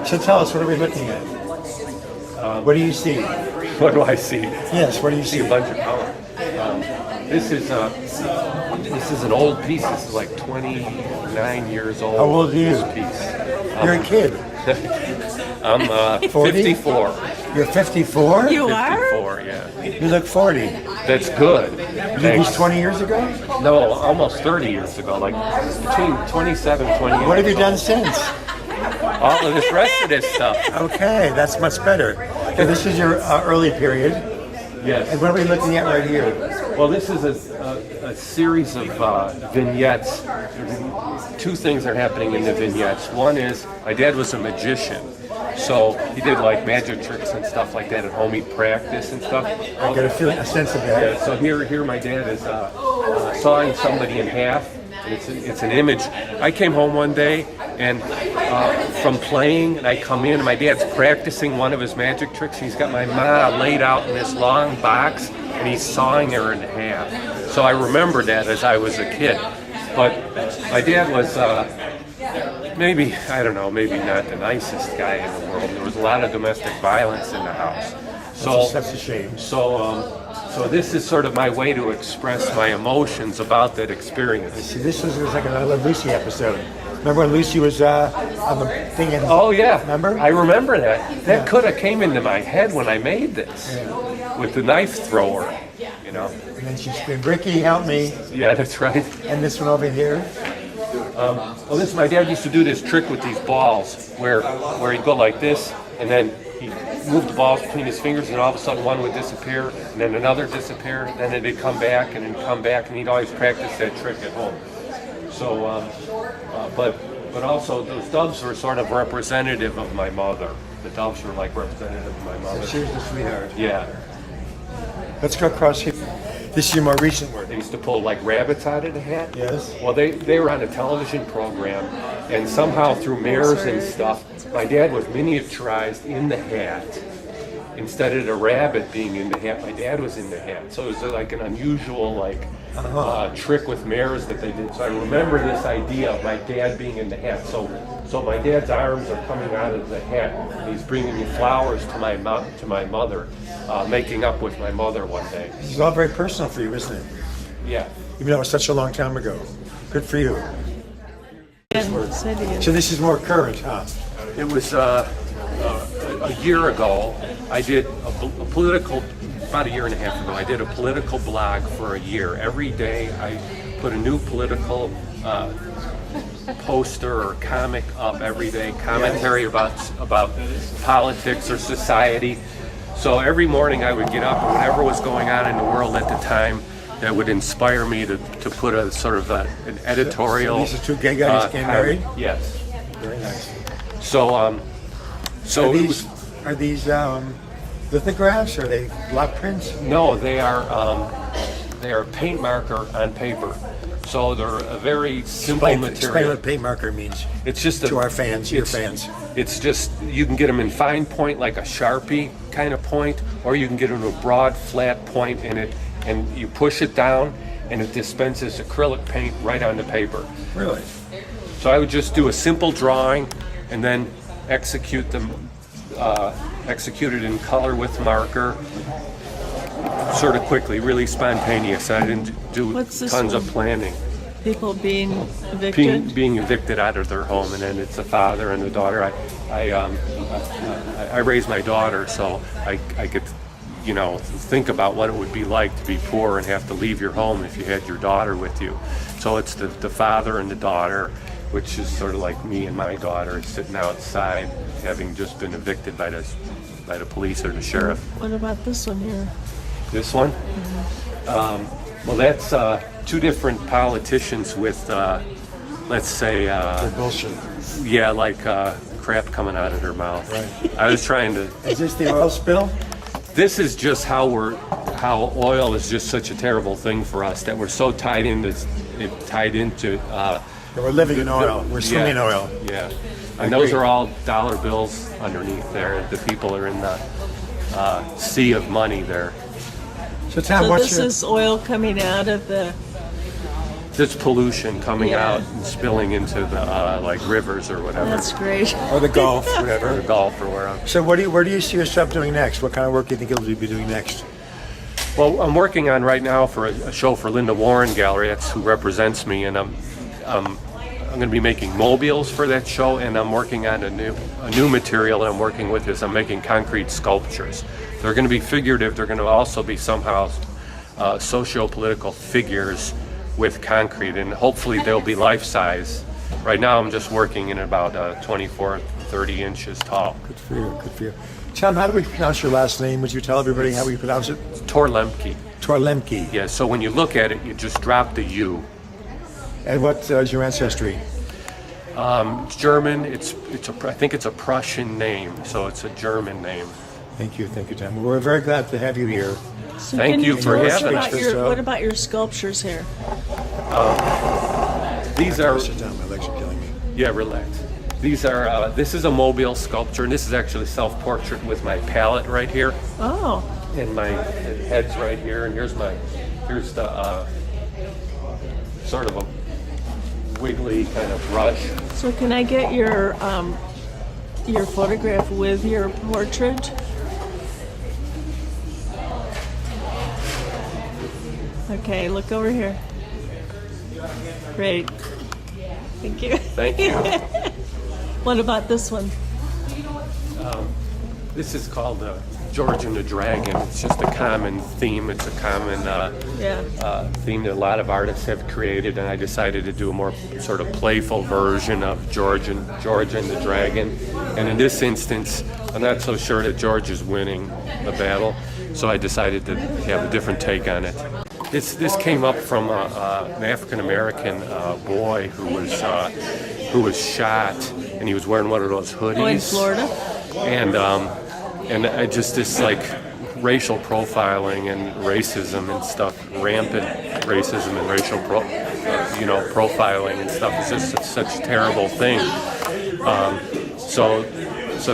So tell us, what are we looking at? What do you see? What do I see? Yes, what do you I see see? a bunch of color. This is an old piece. This is like 29 years old. How old are you? This piece. You're a kid. I'm 40? 54. You're 54? You are? 54, yeah. You look 40. That's good. Maybe 20 years ago? No, almost 30 years ago. Like between 27, 28. What have you done since? All of this rest of this stuff. Okay, that's much better. So this is your early period. Yes. And what are we looking at right here? Well, this is a series of vignettes. Two things are happening in the vignettes. One is my dad was a magician, so he did like magic tricks and stuff like that at home. He'd practice and stuff. I get a sense of that. Yeah, so here my dad is sawing somebody in half. And it's an image. I came home one day and from playing, and I come in, and my dad's practicing one of his magic tricks. He's got my ma laid out in this long box, and he's sawing her in half. So I remember that as I was a kid. But my dad was maybe not the nicest guy in the world. There was a lot of domestic violence in the house. So That's a shame. So this is sort of my way to express my emotions about that experience. See, this was like another Lucy episode. Remember when Lucy was on the thing? Oh yeah, Remember? I remember that. That could have came into my head when I made this with the knife thrower. You know. And then she screamed, "Ricky, help me!" Yeah, that's right. And this one over here. Well, my dad used to do this trick with these balls, where he'd go like this, and then he'd move the balls between his fingers, and all of a sudden one would disappear, and then another disappear, and then it'd come back, and then come back, and he'd always practice that trick at home. So, but also those doves were sort of representative of my mother. The doves were like representative of my mother. She was the sweetheart. Yeah. Let's go across here. This is your more recent work. They used to pull like rabbits out of the hat. Yes. Well, they were on a television program, and somehow through mirrors and stuff, my dad was miniaturized in the hat. Instead of the rabbit being in the hat, my dad was in the hat. So it was like an unusual trick with mirrors that they did. So I remember this idea of my dad being in the hat. So my dad's arms are coming out of the hat. And he's bringing me flowers to my mother, making up with my mother one day. This is all very personal for you, isn't it? Yeah. Even though it was such a long time ago. Good for you. City. So this is more current, huh? It was a year ago. I did a political, about a year and a half ago, I did a political blog for a year. Every day I put a new political poster or comic up every day, commentary about politics or society. So every morning I would get up, and whatever was going on in the world at the time that would inspire me to put a sort of an editorial. So these are two gay guys getting married? Yes. Very nice. So Are these lithographs? Or are they block prints? No, they are paint marker on paper. So they're a very simple Explain material. what paint marker means It's just to our fans, your fans. It's just, you can get them in fine point, like a Sharpie kind of point, or you can get them in a broad, flat point, and you push it down, and it dispenses acrylic paint right on the paper. Really? So I would just do a simple drawing, and then execute it in color with marker, sort of quickly, really spontaneous. I didn't do What's this tons one? of planning. People being evicted. Being evicted out of their home, and then it's a father and a daughter. I raised my daughter, so I could, think about what it would be like to be poor and have to leave your home if you had your daughter with you. So it's the father and the daughter, which is sort of like me and my daughter sitting outside, having just been evicted by the police or the sheriff. What about this one here? This one? Well, that's two different politicians with, let's say, Bullshit. yeah, like crap coming out of their mouth. Right. I was trying to. Is this the oil spill? This is just how oil is just such a terrible thing for us, that we're so tied into. We're living in oil. We're swimming in oil. Yeah, and those are all dollar bills underneath there. The people are in the sea of money there. So Tom, So what's this your... is oil coming out of the This pollution coming out and spilling into the like rivers or whatever. That's great. Or the Gulf, Or whatever. Gulf or wherever. So where do you see yourself doing next? What kind of work do you think you'll be doing next? Well, I'm working on right now for a show for Linda Warren Gallery. That's who represents me, and I'm going to be making mobiles for that show, and I'm working on a new material that I'm working with is I'm making concrete sculptures. They're going to be figurative. They're going to also be somehow socio-political figures with concrete, and hopefully they'll be life-size. Right now I'm just working in about 24, 30 inches tall. Good for you, good for you. Tom, how do we pronounce your last name? Would you tell everybody how we pronounce it? Torluemke. Torluemke. Yeah, so when you look at it, you just drop the U. And what is your ancestry? It's German. I think it's a Prussian name, so it's a German name. Thank you, Tom. We're very glad to have you here. So Thank can you for tell us having about us. what about your sculptures here? These are, Sit down, my legs are killing me. yeah, relax. These are, this is a mobile sculpture, and this is actually self-portrait with my palette right here, Oh, and my head's right here, and here's the sort of a wiggly kind of brush. so can I get your photograph with your portrait? Okay, look over here. Great. Thank you. Thank you. What about this one? This is called George and the Dragon. It's just a common theme. It's a common theme that a lot of artists have created, and I decided to do a more sort of playful version of George and the Dragon. And in this instance, I'm not so sure that George is winning the battle, so I decided to have a different take on it. This came up from an African American boy who was shot, and he was wearing one of those hoodies. Oh, in Florida? And I just this like racial profiling and racism and stuff, rampant racism and racial profiling and stuff is just such a terrible thing. So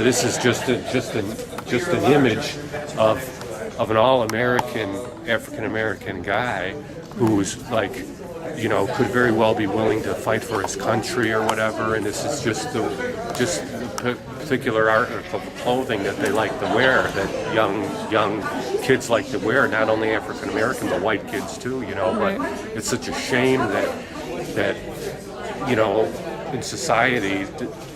this is just an image of an all-American African-American guy who's like, could very well be willing to fight for his country or whatever, and this is just the particular article of clothing that they like to wear, that young kids like to wear, not only African-American, but white kids too, but it's such a shame that in society,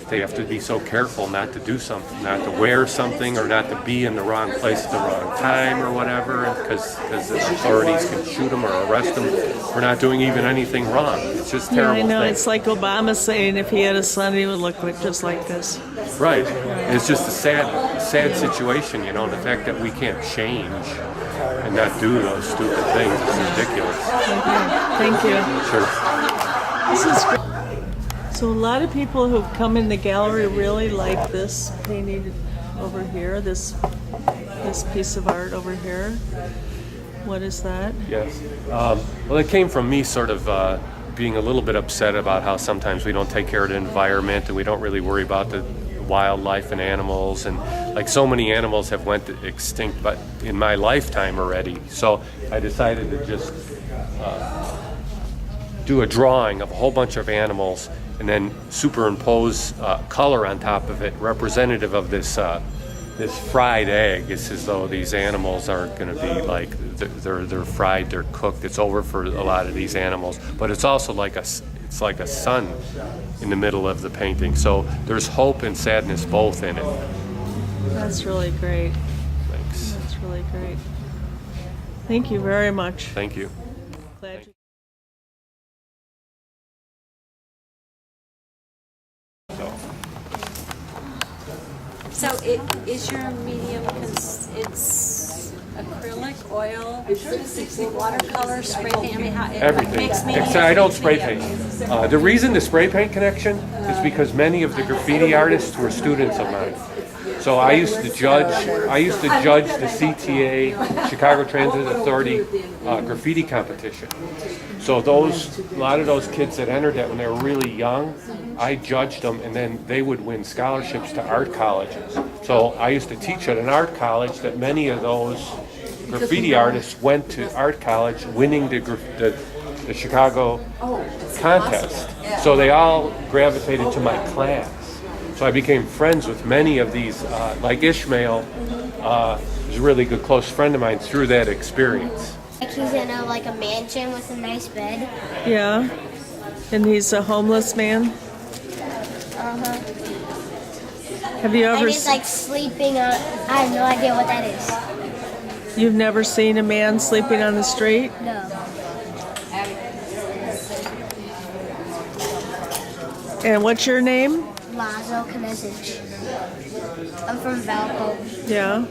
they have to be so careful not to do something, not to wear something, or not to be in the wrong place at the wrong time or whatever, because the authorities can shoot them or arrest them for not doing even anything wrong. It's just a Yeah, terrible I know. thing. It's like Obama saying if he had a son, he would look just like this. Right. And it's just a sad situation, the fact that we can't change and not do those stupid things is ridiculous. Thank you. Sure. This is great. So a lot of people who've come in the gallery really like this painting over here, this piece of art over here. What is that? Yes. Well, it came from me sort of being a little bit upset about how sometimes we don't take care of the environment and we don't really worry about the wildlife and animals, and like so many animals have went extinct but in my lifetime already. So I decided to just do a drawing of a whole bunch of animals and then superimpose color on top of it, representative of this fried egg. It's as though these animals are going to be like they're fried, they're cooked. It's over for a lot of these animals, but it's also like a sun in the middle of the painting. So there's hope and sadness both in it. That's really great. Thanks. That's really great. Thank you very much. Thank you. Glad you So is your medium, it's acrylic, oil, watercolor, spray paint? I mean, how it Everything. makes me. Except I don't spray paint. The reason the spray paint connection is because many of the graffiti artists were students of mine. So I used to judge the CTA, Chicago Transit Authority, graffiti competition. So a lot of those kids that entered that when they were really young, I judged them, and then they would win scholarships to art colleges. So I used to teach at an art college that many of those graffiti artists went to art college, winning the the Chicago contest. So they all gravitated to my class. So I became friends with many of these, like Ishmael, was a really good close friend of mine through that experience. Like he's in a mansion with a nice bed. Yeah. And he's a homeless man. Uh-huh. Have you And ever he's sleeping on, I have no idea what that is. you've never seen a man sleeping on the street? No. And what's your name? Lazo Knesic. I'm from Valpo. Yeah.